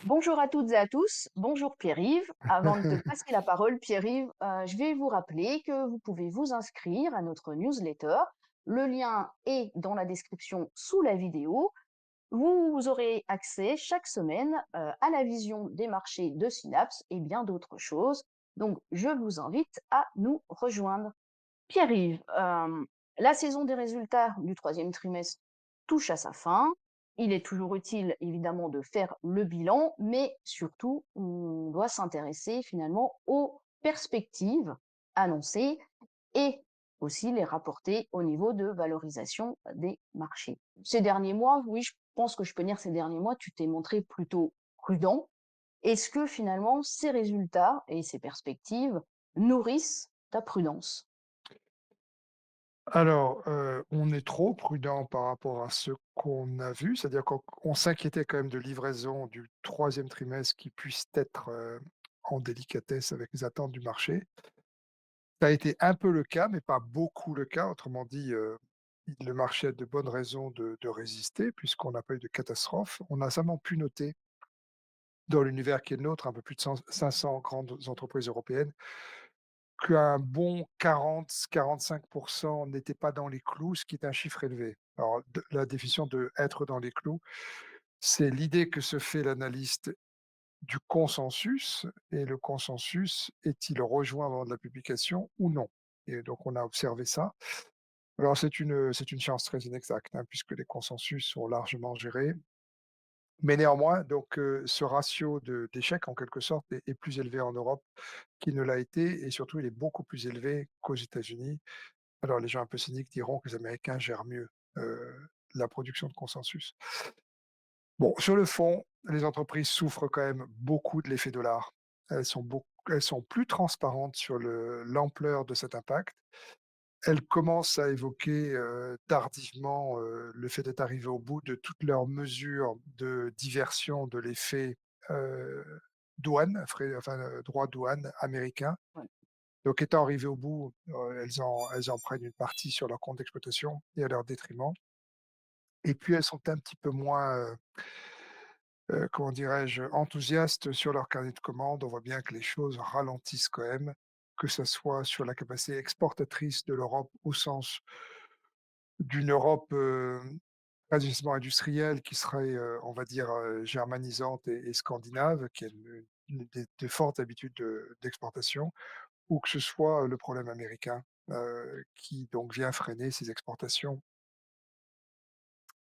Bonjour à toutes et à tous. Bonjour Pierre-Yves. Avant de te passer la parole, Pierre-Yves, je vais vous rappeler que vous pouvez vous inscrire à notre newsletter. Le lien est dans la description sous la vidéo. Vous aurez accès chaque semaine à la vision des marchés de Synapse et bien d'autres choses. Donc, je vous invite à nous rejoindre. Pierre-Yves, la saison des résultats du troisième trimestre touche à sa fin. Il est toujours utile, évidemment, de faire le bilan, mais surtout, on doit s'intéresser finalement aux perspectives annoncées et aussi les rapporter au niveau de valorisation des marchés. Ces derniers mois, oui, je pense que je peux dire ces derniers mois, tu t'es montré plutôt prudent. Est-ce que finalement, ces résultats et ces perspectives nourrissent ta prudence? Alors, on est trop prudent par rapport à ce qu'on a vu, c'est-à-dire qu'on s'inquiétait quand même de livraison du troisième trimestre qui puisse être, en délicatesse avec les attentes du marché. Ça a été un peu le cas, mais pas beaucoup le cas. Autrement dit, le marché a de bonnes raisons de résister puisqu'on n'a pas eu de catastrophe. On a seulement pu noter dans l'univers qui est le nôtre, un peu plus de 500 grandes entreprises européennes, qu'un bon 40-45 n'était pas dans les clous, ce qui est un chiffre élevé. Alors, la définition de être dans les clous, c'est l'idée que se fait l'analyste du consensus, et le consensus est-il rejoint avant de la publication ou non? Et donc, on a observé ça. Alors, c'est une science très inexacte, hein, puisque les consensus sont largement gérés. Mais néanmoins, donc, ce ratio d'échecs, en quelque sorte, est plus élevé en Europe qu'il ne l'a été, et surtout, il est beaucoup plus élevé qu'aux États-Unis. Alors, les gens un peu cyniques diront que les Américains gèrent mieux, la production de consensus. Bon, sur le fond, les entreprises souffrent quand même beaucoup de l'effet dollar. Elles sont plus transparentes sur l'ampleur de cet impact. Elles commencent à évoquer, tardivement, le fait d'être arrivées au bout de toutes leurs mesures de diversion de l'effet, heu, douane, frais enfin, droits douane américains. Ouais. Donc étant arrivées au bout, elles en prennent une partie sur leur compte d'exploitation et à leur détriment. Et puis elles sont un petit peu moins, comment dirais-je? Enthousiastes sur leur carnet de commandes. On voit bien que les choses ralentissent quand même, que ça soit sur la capacité exportatrice de l'Europe au sens d'une Europe, traditionnellement industrielle qui serait, on va dire, germanisante et scandinave, qui a de fortes habitudes d'exportation, ou que ce soit le problème américain, qui donc vient freiner ces exportations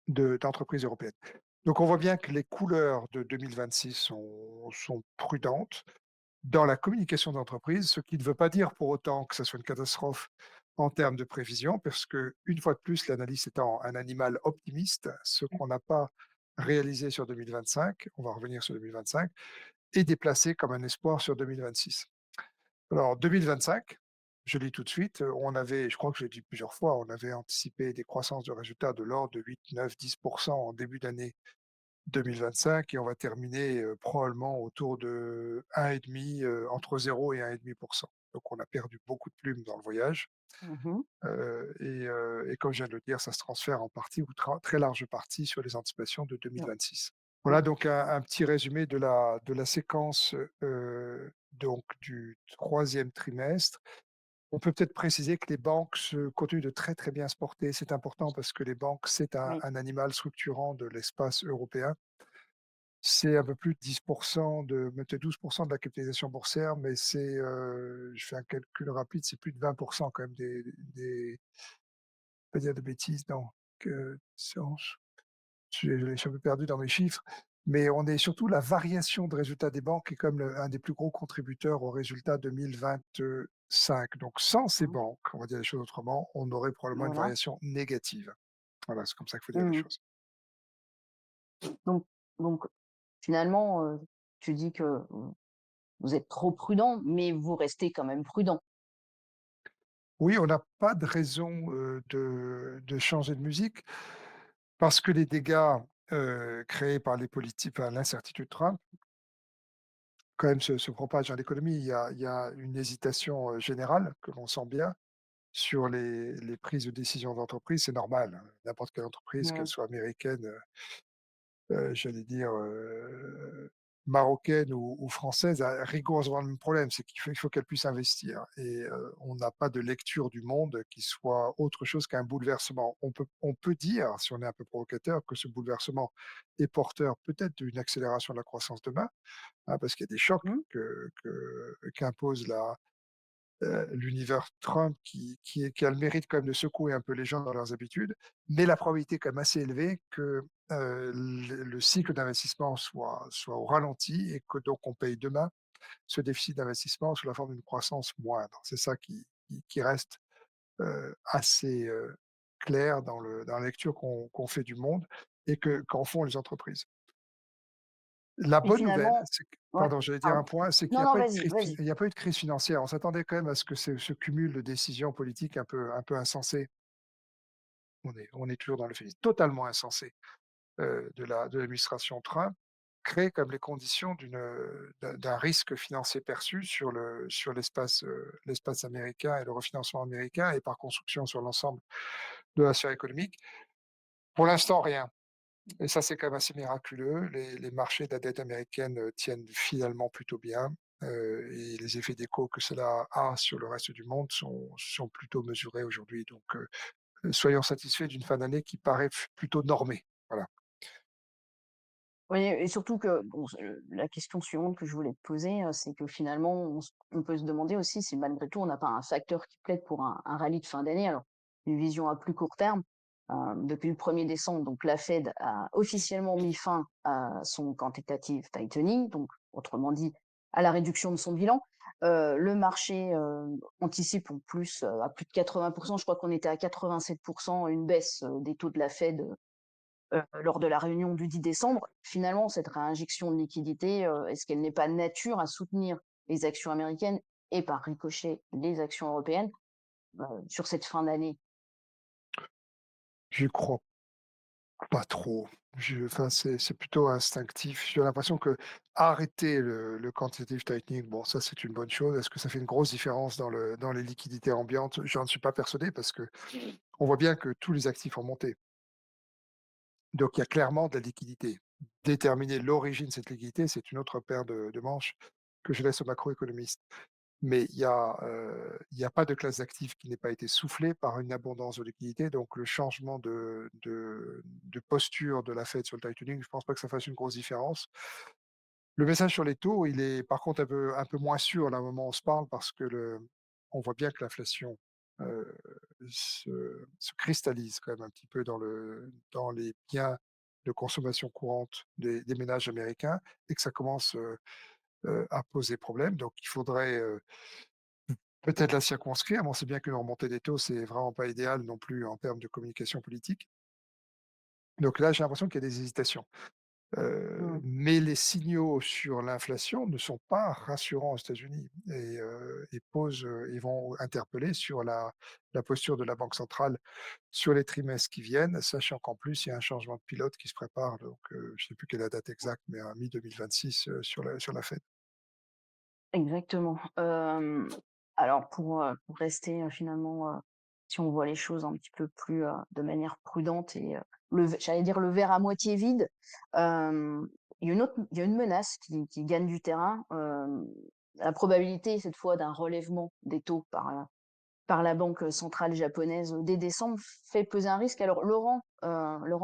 d'entreprises européennes. Donc on voit bien que les couleurs de 2026 sont prudentes dans la communication d'entreprise, ce qui ne veut pas dire pour autant que ça soit une catastrophe en termes de prévision, parce que une fois de plus, l'analyste étant un animal optimiste, ce qu'on n'a pas réalisé sur 2025, on va revenir sur 2025, est déplacé comme un espoir sur 2026. Alors 2025, je lis tout de suite, on avait, je crois que je l'ai dit plusieurs fois, on avait anticipé des croissances de résultats de l'ordre de 8, 9, 10 en début d'année 2025, et on va terminer, probablement autour de 1,5, entre 0 et 1,5. Donc on a perdu beaucoup de plumes dans le voyage, Mmh. et comme je viens de le dire, ça se transfère en partie ou très large partie sur les anticipations de Ouais. 2026. Mmh. Voilà donc un petit résumé de la séquence, donc du troisième trimestre. On peut peut-être préciser que les banques continuent de très, très bien se porter. C'est important parce que les banques, c'est un Oui. un animal structurant de l'espace européen. C'est un peu plus de 10 de peut-être 12 de la capitalisation boursière, mais c'est, je fais un calcul rapide, c'est plus de 20 quand même pas dire de bêtises, non, que je suis un peu perdu dans mes chiffres, mais on est surtout la variation de résultats des banques est comme un des plus gros contributeurs aux résultats 2025. Donc sans ces Mmh. banques, on va dire les choses autrement, on aurait probablement une Voilà. variation négative. Voilà, c'est comme ça qu'il faut dire les Mmh. choses. Donc donc finalement, tu dis que, vous êtes trop prudent, mais vous restez quand même prudent? Oui, on n'a pas de raison, de changer de musique parce que les dégâts, créés par par l'incertitude Trump, quand même se propagent dans l'économie. Il y a une hésitation, générale que l'on sent bien sur les prises de décision d'entreprise. C'est normal, hein. N'importe quelle entreprise, qu'elle Mmh. soit américaine, j'allais dire, marocaine ou française a rigoureusement le même problème, c'est il faut qu'elle puisse investir et on n'a pas de lecture du monde qui soit autre chose qu'un bouleversement. On peut dire, si on est un peu provocateur, que ce bouleversement est porteur peut-être d'une accélération de la croissance demain, hein, parce qu'il y a des chocs Mmh. qu'impose l'univers Trump qui a le mérite quand même de secouer un peu les gens dans leurs habitudes, mais la probabilité est quand même assez élevée que, le cycle d'investissement soit au ralenti et que donc on paye demain ce déficit d'investissement sous la forme d'une croissance moindre. C'est ça qui reste, assez, clair dans la lecture qu'on fait du monde et qu'en font les entreprises. La Et bonne nouvelle, finalement c'est que ouais, pardon, j'allais dire un pardon. point, c'est qu'il Non, n'y a non, pas eu de vas-y, crise vas-y. il y a pas eu de crise financière. On s'attendait quand même à ce que ce cumul de décisions politiques un peu insensées, on est toujours dans le fait totalement insensé, de l'administration Trump, crée comme les conditions d'un risque financier perçu sur l'espace américain et le refinancement américain et par construction sur l'ensemble de la sphère économique. Pour l'instant, rien. Et ça, c'est quand même assez miraculeux. Les marchés de la dette américaine, tiennent finalement plutôt bien, et les effets d'écho que cela a sur le reste du monde sont plutôt mesurés aujourd'hui. Donc, soyons satisfaits d'une fin d'année qui paraît plutôt normée. Voilà. Oui et surtout que bon, la question suivante que je voulais te poser, c'est que finalement, on peut se demander aussi si malgré tout on n'a pas un facteur qui plaide pour un rallye de fin d'année. Alors, une vision à plus court terme, depuis le 1er décembre, donc la Fed a officiellement mis fin à son quantitative tightening, donc autrement dit, à la réduction de son bilan. Le marché, anticipe en plus, à plus de 80, je crois qu'on était à 87, une baisse, des taux de la Fed, lors de la réunion du 10 décembre. Finalement, cette réinjection de liquidité, est-ce qu'elle n'est pas de nature à soutenir les actions américaines et par ricochet les actions européennes, sur cette fin d'année? J'y crois pas trop. Enfin, c'est plutôt instinctif. J'ai l'impression que arrêter le quantitative tightening, bon, ça, c'est une bonne chose. Est-ce que ça fait une grosse différence dans les liquidités ambiantes? J'en suis pas persuadé parce que on voit bien que tous les actifs ont monté. Donc il y a clairement de la liquidité. Déterminer l'origine de cette liquidité, c'est une autre paire de manches que je laisse aux macroéconomistes. Mais il y a pas de classe d'actifs qui n'ait pas été soufflée par une abondance de liquidité. Donc le changement de posture de la Fed sur le tightening, je ne pense pas que ça fasse une grosse différence. Le message sur les taux, il est par contre un peu moins sûr là, au moment où on se parle parce que on voit bien que l'inflation, heu, se cristallise quand même un petit peu dans les biens de consommation courante des ménages américains et que ça commence, à poser problème. Donc il faudrait, peut-être la circonscrire, mais on sait bien qu'une remontée des taux, c'est vraiment pas idéal non plus en termes de communication politique. Donc là, j'ai l'impression qu'il y a des hésitations. Mmh. Mais les signaux sur l'inflation ne sont pas rassurants aux États-Unis et vont interpeller sur la posture de la banque centrale sur les trimestres qui viennent, sachant qu'en plus, il y a un changement de pilote qui se prépare, donc je ne sais plus quelle est la date exacte, mais à mi-2026, sur la Fed. Exactement. Alors pour rester, finalement, si on voit les choses un petit peu plus, de manière prudente et j'allais dire le verre à moitié vide, hem, il y a une menace qui gagne du terrain, la probabilité cette fois d'un relèvement des taux par la banque centrale japonaise dès décembre fait peser un risque. Alors Laurent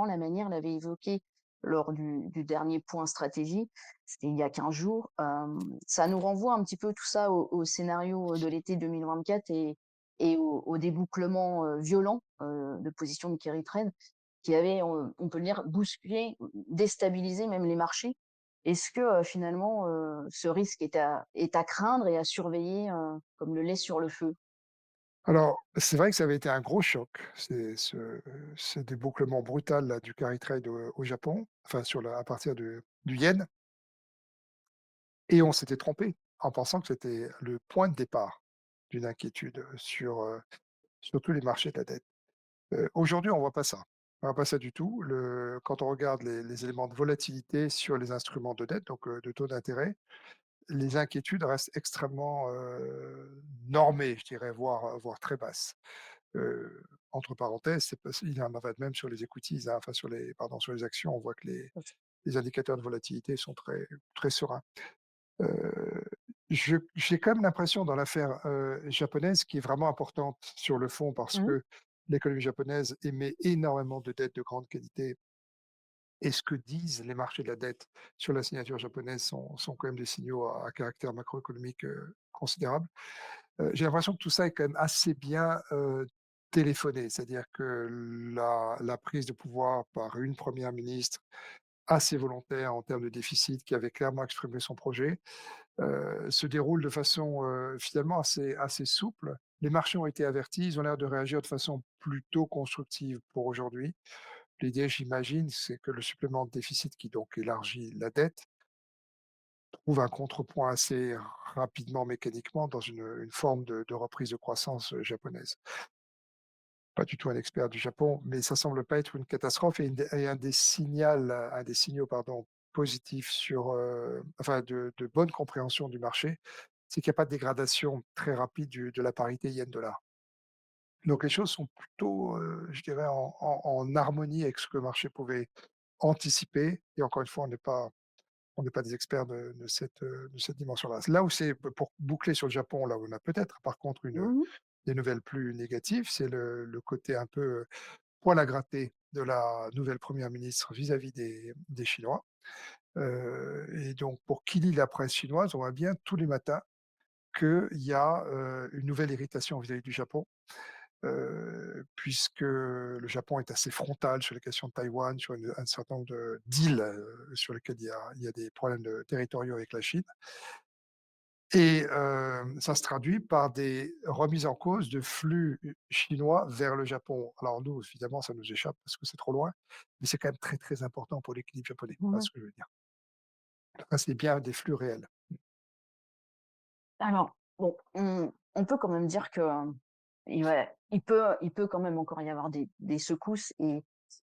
Lamanière l'avait évoqué lors du dernier point stratégie, c'était il y a 15 jours. Ça nous renvoie un petit peu tout ça au scénario de l'été 2024 et au débouclement violent de position de Kerry Trade qui avait, on peut le dire, bousculé, déstabilisé même les marchés. Est-ce que finalement ce risque est à craindre et à surveiller comme le lait sur le feu? Alors, c'est vrai que ça avait été un gros choc, ce débouclement brutal là du carry trade au Japon, enfin à partir du yen. Et on s'était trompé en pensant que c'était le point de départ d'une inquiétude sur tous les marchés de la dette. Aujourd'hui, on voit pas ça. On voit pas ça du tout. Quand on regarde les éléments de volatilité sur les instruments de dette, donc de taux d'intérêt, les inquiétudes restent extrêmement, normées, je dirais, voire très basses. Entre parenthèses, c'est parce il en va de même sur les equities, hein, enfin sur les actions, on voit que les indicateurs de volatilité sont très très sereins. Heu, j'ai quand même l'impression dans l'affaire, japonaise qui est vraiment importante sur le fond parce Mmh. que l'économie japonaise émet énormément de dettes de grande qualité et ce que disent les marchés de la dette sur la signature japonaise sont quand même des signaux à caractère macroéconomique, considérable. J'ai l'impression que tout ça est quand même assez bien, téléphoné. C'est-à-dire que la prise de pouvoir par une première ministre assez volontaire en termes de déficit, qui avait clairement exprimé son projet, se déroule de façon, finalement assez souple. Les marchés ont été avertis, ils ont l'air de réagir de façon plutôt constructive pour aujourd'hui. L'idée, j'imagine, c'est que le supplément de déficit qui donc élargit la dette, trouve un contrepoint assez rapidement, mécaniquement, dans une forme de reprise de croissance, japonaise. Pas du tout un expert du Japon, mais ça semble pas être une catastrophe et un des signaux, pardon, positifs sur, enfin de bonne compréhension du marché, c'est qu'il y a pas de dégradation très rapide de la parité yen-dollar. Donc les choses sont plutôt, je dirais en harmonie avec ce que le marché pouvait anticiper et encore une fois, on n'est pas des experts de cette dimension-là. Là où c'est pour boucler sur le Japon, là où on a peut-être par contre Mmh. des nouvelles plus négatives, c'est le côté un peu, poil à gratter de la nouvelle première ministre vis-à-vis des Chinois. Et donc pour qui lit la presse chinoise, on voit bien tous les matins qu'il y a, une nouvelle irritation vis-à-vis du Japon, puisque le Japon est assez frontal sur les questions de Taïwan, sur un certain nombre de d'îles, sur lesquelles il y a des problèmes de territoriaux avec la Chine et ça se traduit par des remises en cause de flux chinois vers le Japon. Alors nous, évidemment, ça nous échappe parce que c'est trop loin, mais c'est quand même très, très important pour l'équilibre japonais. Voilà Mmh. ce que je veux dire. Ça, c'est bien des flux réels. Alors, bon, on peut quand même dire que, il peut quand même encore y avoir des secousses et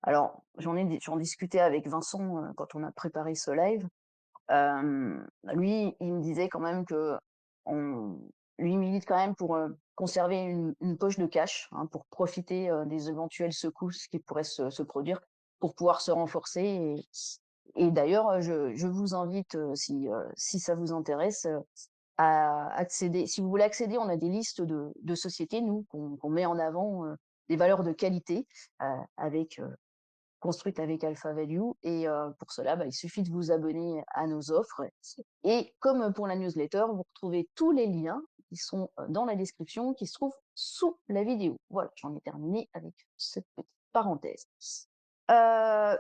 alors j'en discutais avec Vincent, quand on a préparé ce live. Lui, il me disait quand même que on lui il milite quand même pour, conserver une poche de cash, hein, pour profiter, des éventuelles secousses qui pourraient se produire, pour pouvoir se renforcer et d'ailleurs, je vous invite, si ça vous intéresse, à accéder si vous voulez accéder, on a des listes de sociétés, nous, qu'on met en avant, des valeurs de qualité, avec, construites avec Alpha Value et pour cela, bah, il suffit de vous abonner à nos offres et comme pour la newsletter, vous retrouvez tous les liens qui sont, dans la description, qui se trouvent sous la vidéo. Voilà, j'en ai terminé avec cette petite parenthèse. Heu,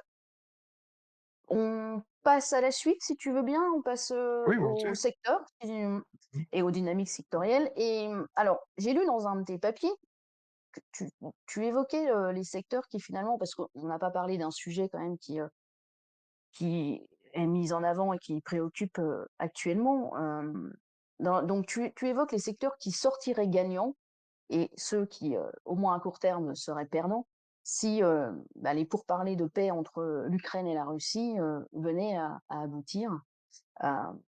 on passe à la suite si tu veux bien, on passe, Oui, au volontiers. secteur Mmh. et aux dynamiques sectorielles et alors j'ai lu dans un de tes papiers que tu évoquais, les secteurs qui finalement parce qu'on n'a pas parlé d'un sujet quand même qui est mis en avant et qui préoccupe, actuellement, donc tu évoques les secteurs qui sortiraient gagnants et ceux qui, au moins à court terme, seraient perdants si, bah, les pourparlers de paix entre l'Ukraine et la Russie, venaient à aboutir. Heu,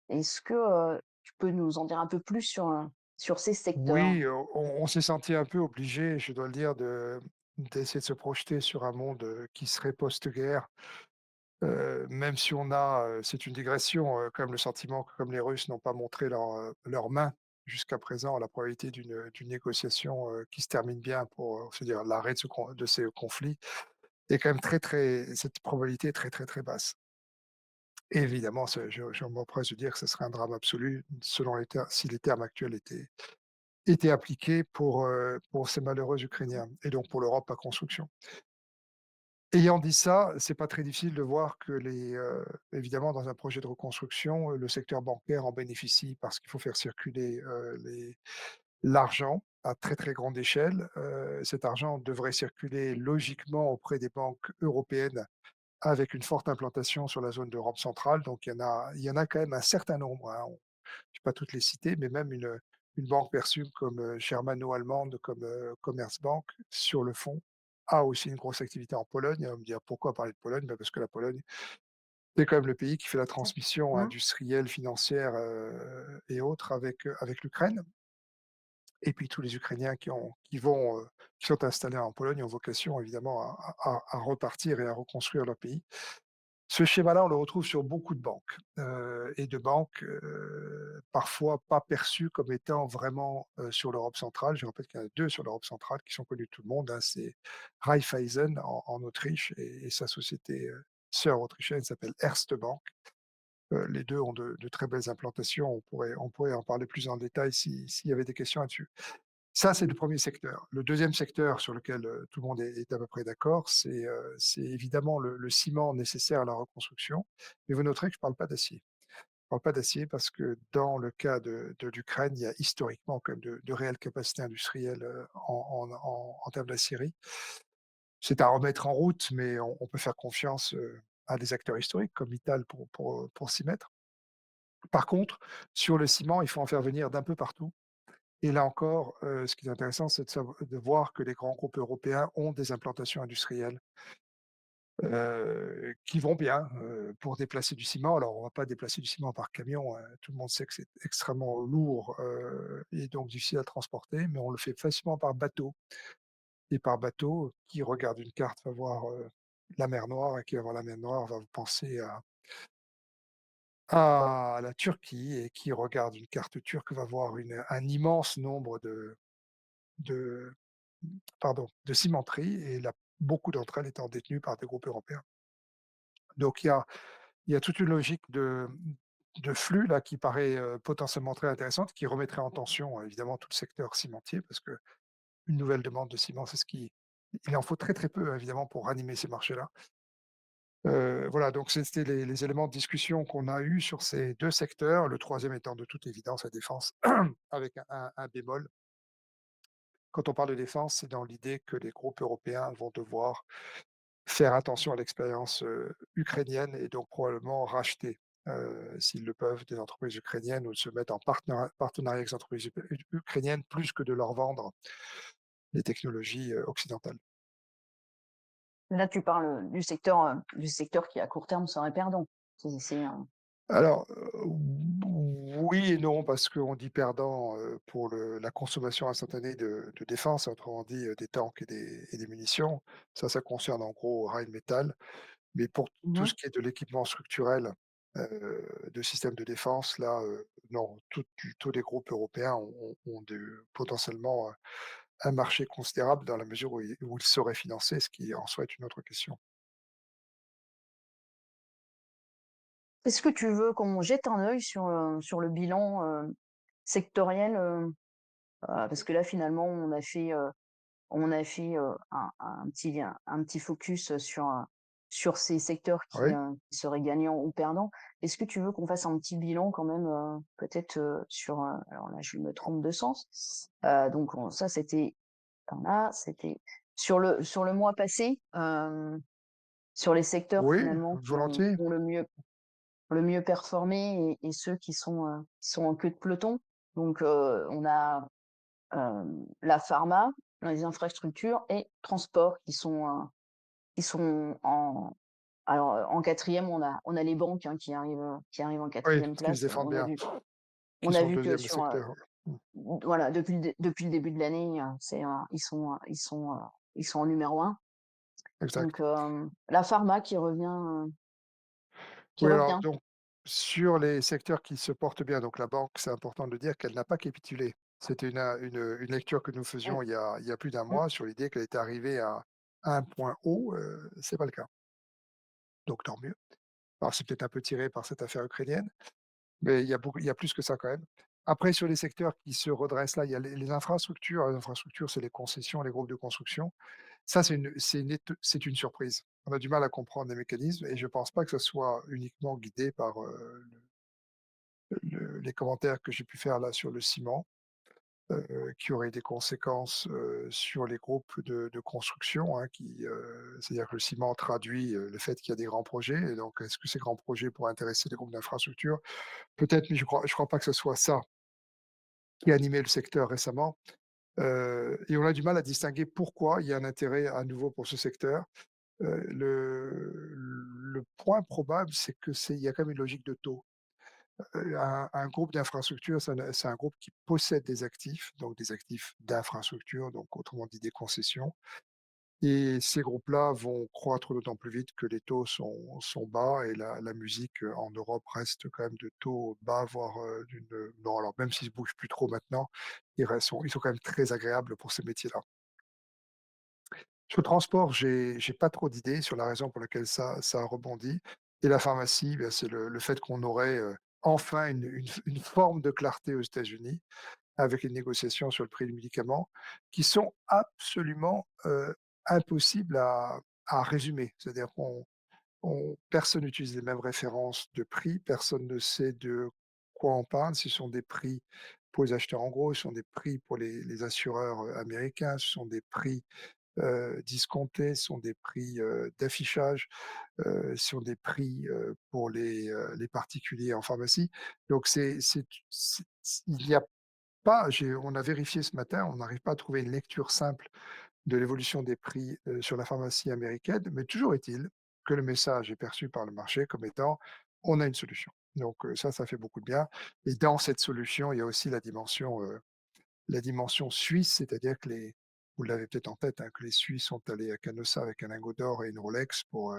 est-ce que, tu peux nous en dire un peu plus sur ces secteurs? Oui, on s'est senti un peu obligé, je dois le dire, d'essayer de se projeter sur un monde, qui serait post-guerre. Même si on a, c'est une digression, quand même le sentiment que comme les Russes n'ont pas montré leurs mains jusqu'à présent, la probabilité d'une négociation, qui se termine bien pour, se dire l'arrêt de ces conflits est quand même cette probabilité est très, très, très basse. Et évidemment, je m'empresse de dire que ce serait un drame absolu selon les ter si les termes actuels étaient appliqués pour ces malheureux Ukrainiens et donc pour l'Europe, par construction. Ayant dit ça, c'est pas très difficile de voir que évidemment dans un projet de reconstruction, le secteur bancaire en bénéficie parce qu'il faut faire circuler, l'argent à très, très grande échelle. Cet argent devrait circuler logiquement auprès des banques européennes avec une forte implantation sur la zone d'Europe centrale. Donc il y en a quand même un certain nombre, hein. Je ne vais pas toutes les citer, mais même une banque perçue comme, germano-allemande, comme, Commerzbank, sur le fond, a aussi une grosse activité en Pologne. Et on va me dire: «Pourquoi parler de Pologne?» Bah, parce que la Pologne, c'est quand même le pays qui fait la transmission Mmh. industrielle, financière, et autres avec l'Ukraine. Et puis tous les Ukrainiens qui sont installés en Pologne ont vocation évidemment à repartir et à reconstruire leur pays. Ce schéma-là, on le retrouve sur beaucoup de banques, et de banques, parfois pas perçues comme étant vraiment, sur l'Europe centrale. Je rappelle qu'il y en a 2 sur l'Europe centrale qui sont connues de tout le monde, hein, c'est Raiffeisen en Autriche et sa société, sœur autrichienne s'appelle Erste Bank. Les 2 ont de très belles implantations. On pourrait en parler plus en détail s'il y avait des questions là-dessus. Ça, c'est le premier secteur. Le deuxième secteur sur lequel, tout le monde est à peu près d'accord, c'est évidemment le ciment nécessaire à la reconstruction. Mais vous noterez que je ne parle pas d'acier. Je parle pas d'acier parce que dans le cas de l'Ukraine, il y a historiquement quand même de réelles capacités industrielles, en termes d'aciérie. C'est à remettre en route, mais on peut faire confiance, à des acteurs historiques comme Mittal pour s'y mettre. Par contre, sur le ciment, il faut en faire venir d'un peu partout et là encore, ce qui est intéressant, c'est de voir que les grands groupes européens ont des implantations industrielles, qui vont bien, pour déplacer du ciment. Alors, on va pas déplacer du ciment par camion, hein, tout le monde sait que c'est extrêmement lourd, et donc difficile à transporter, mais on le fait facilement par bateau et par bateau, qui regarde une carte va voir, la mer Noire et qui va voir la mer Noire va penser à la Turquie et qui regarde une carte turque va voir un immense nombre de de cimenteries et beaucoup d'entre elles étant détenues par des groupes européens. Donc il y a toute une logique de flux là qui paraît, potentiellement très intéressante, qui remettrait en tension, évidemment tout le secteur cimentier parce qu'une nouvelle demande de ciment, c'est ce qui il en faut très, très peu, évidemment, pour ranimer ces marchés-là. Voilà, donc c'était les éléments de discussion qu'on a eus sur ces 2 secteurs, le troisième étant de toute évidence la défense avec un bémol. Quand on parle de défense, c'est dans l'idée que les groupes européens vont devoir faire attention à l'expérience, ukrainienne et donc probablement racheter, s'ils le peuvent, des entreprises ukrainiennes ou se mettre en partenariat avec les entreprises ukrainiennes plus que de leur vendre des technologies, occidentales. Là, tu parles, du secteur qui, à court terme, serait perdant. C'est, Alors, oui et non, parce qu'on dit perdant, pour la consommation instantanée de défense, autrement dit, des tanks et des munitions. Ça concerne en gros Rheinmetall. Mais pour tout mmh ce qui est de l'équipement structurel, de systèmes de défense, là, non, tous les groupes européens ont potentiellement, un marché considérable dans la mesure où ils seraient financés, ce qui en soi est une autre question. Est-ce que tu veux qu'on jette un œil sur le bilan, sectoriel, parce que là, finalement, on a fait, un petit focus, sur ces secteurs Oui, qui seraient gagnants ou perdants. Est-ce que tu veux qu'on fasse un petit bilan quand même, peut-être, alors là, je me trompe de sens. Donc ça, c'était sur le mois passé, sur les secteurs oui, finalement qui ont volontiers. ont le mieux performé et ceux qui sont en queue de peloton. Donc on a la pharma, les infrastructures et transport qui sont en quatrième. On a les banques, hein, qui arrivent en Oui, quatrième parce qu'ils se place. défendent On a bien, vu qui on a sont vu que deuxième sur, secteur. Mmh. voilà, depuis le début de l'année, ils sont en numéro un. Exact. Donc la pharma qui Oui, alors revient. donc sur les secteurs qui se portent bien, donc la banque, c'est important de dire qu'elle n'a pas capitulé. C'était une lecture que nous Mmh, faisions il y a plus d'un mmh. mois sur l'idée qu'elle était arrivée à un point haut, c'est pas le cas, donc tant mieux. Alors c'est peut-être un peu tiré par cette affaire ukrainienne, mais il y a plus que ça quand même. Après sur les secteurs qui se redressent là, il y a les infrastructures. Les infrastructures, c'est les concessions, les groupes de construction. Ça, c'est une surprise. On a du mal à comprendre les mécanismes et je pense pas que ce soit uniquement guidé par, les commentaires que j'ai pu faire là sur le ciment, qui auraient des conséquences, sur les groupes de construction, hein, c'est-à-dire que le ciment traduit, le fait qu'il y a des grands projets et donc est-ce que ces grands projets pourraient intéresser les groupes d'infrastructures? Peut-être, mais je crois pas que ce soit ça qui a animé le secteur récemment, et on a du mal à distinguer pourquoi il y a un intérêt à nouveau pour ce secteur. Le point probable, c'est il y a quand même une logique de taux. Un groupe d'infrastructures, c'est un groupe qui possède des actifs, donc des actifs d'infrastructure, donc autrement dit des concessions, et ces groupes-là vont croître d'autant plus vite que les taux sont bas et la musique, en Europe reste quand même de taux bas, voire, non, alors même s'ils ne bougent plus trop maintenant, ils sont quand même très agréables pour ces métiers-là. Sur le transport, j'ai pas trop d'idées sur la raison pour laquelle ça a rebondi, et la pharmacie, bah, c'est le fait qu'on aurait, enfin une forme de clarté aux États-Unis avec les négociations sur le prix du médicament qui sont absolument, impossibles à résumer. C'est-à-dire personne n'utilise les mêmes références de prix, personne ne sait de quoi on parle. Ce sont des prix pour les acheteurs en gros, ce sont des prix pour les assureurs, américains, ce sont des prix, discomptés, ce sont des prix, d'affichage, ce sont des prix, pour les particuliers en pharmacie. Donc il y a pas j'ai on a vérifié ce matin, on n'arrive pas à trouver une lecture simple de l'évolution des prix, sur la pharmacie américaine, mais toujours est-il que le message est perçu par le marché comme étant: «On a une solution». Donc ça fait beaucoup de bien, et dans cette solution, il y a aussi la dimension suisse, c'est-à-dire que vous l'avez peut-être en tête, hein, que les Suisses sont allés à Canossa avec un lingot d'or et une Rolex pour,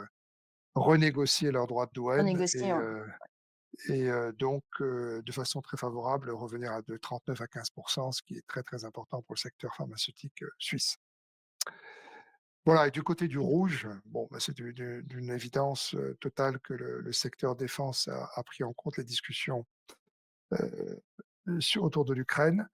renégocier leurs droits de douane, renégocier, ouais. donc de façon très favorable, revenir à de 39 à 15, ce qui est très, très important pour le secteur pharmaceutique, suisse. Voilà, et du côté du rouge, bon, bah, c'est d'une évidence, totale que le secteur défense a pris en compte les discussions, heu, autour de l'Ukraine.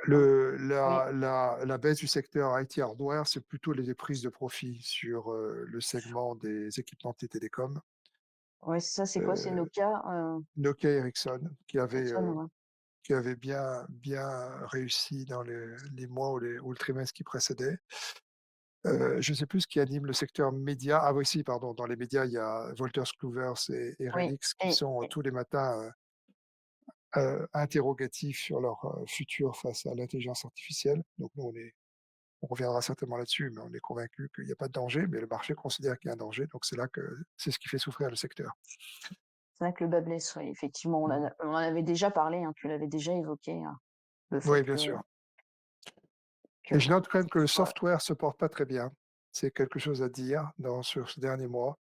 Ah, oui, La baisse du secteur IT hardware, c'est plutôt les prises de profit sur, le segment des équipementiers télécoms. ouais, ça, c'est quoi? C'est Heu, Nokia, Nokia et Ericsson Ericsson, ouais. qui avait bien réussi dans les mois ou le trimestre qui précédait. Je ne sais plus ce qui anime le secteur média. Ah oui, si, pardon, dans les médias, il y a Wolters Kluwer et Oui Relix qui sont, tous les matins, interrogatifs sur leur, futur face à l'intelligence artificielle. Donc nous, on reviendra certainement là-dessus, mais on est convaincu qu'il y a pas de danger, mais le marché considère qu'il y a un danger, donc c'est ce qui fait souffrir le secteur. c'est vrai que le bas blesse, oui, effectivement, Mmh. on en avait déjà parlé, hein, tu l'avais déjà évoqué, le fait Oui, bien sûr. que Et je note quand même que le voilà. software se porte pas très bien. C'est quelque chose à dire sur ce dernier mois.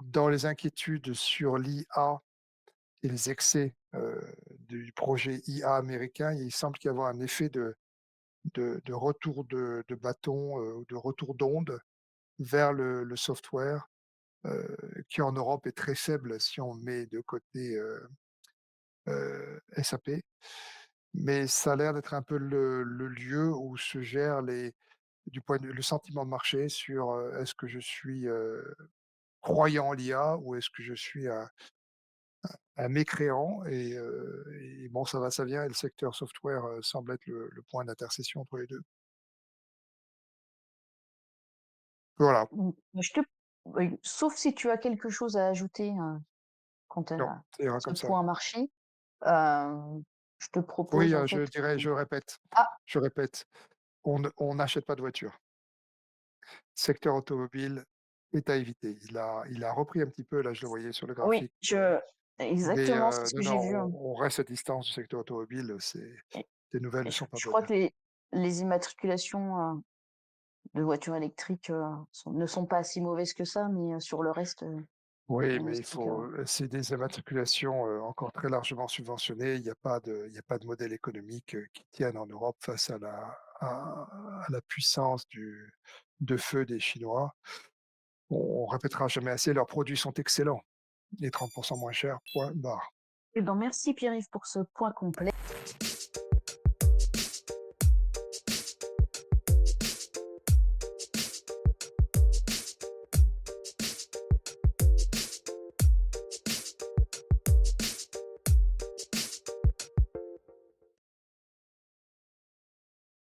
Dans les inquiétudes sur l'IA et les excès, du projet IA américain, il semble y avoir un effet de retour de bâton, ou de retour d'onde vers le software, qui en Europe est très faible si on met de côté, SAP. Mais ça a l'air d'être un peu le lieu où se gèrent du point de vue le sentiment de marché sur, est-ce que je suis, croyant en l'IA ou est-ce que je suis un mécréant, et bon, ça va, ça vient, et le secteur software, semble être le point d'intersection entre les 2. Voilà, Je te oui, sauf si tu as quelque chose à ajouter, quant non, à ça ira ce comme ça. point marché, je te propose Oui, en fait, ah, je répète, on n'achète pas de voiture. Secteur automobile est à éviter. Il a repris un petit peu, là, je le voyais sur le oui, graphique, je mais exactement, c'est ce que non, j'ai non, vu, hein, on reste à distance du secteur automobile, et les nouvelles ne je sont pas crois bonnes. que les immatriculations, de voitures électriques, ne sont pas si mauvaises que ça, mais sur le reste, Oui, mais il diagnostic, faut, c'est des immatriculations, encore très largement subventionnées. Il y a pas de modèle économique, qui tienne en Europe face à la puissance de feu des Chinois. On répétera jamais assez, leurs produits sont excellents et 30 moins chers, point barre. eh ben, merci Pierre-Yves pour ce point complet.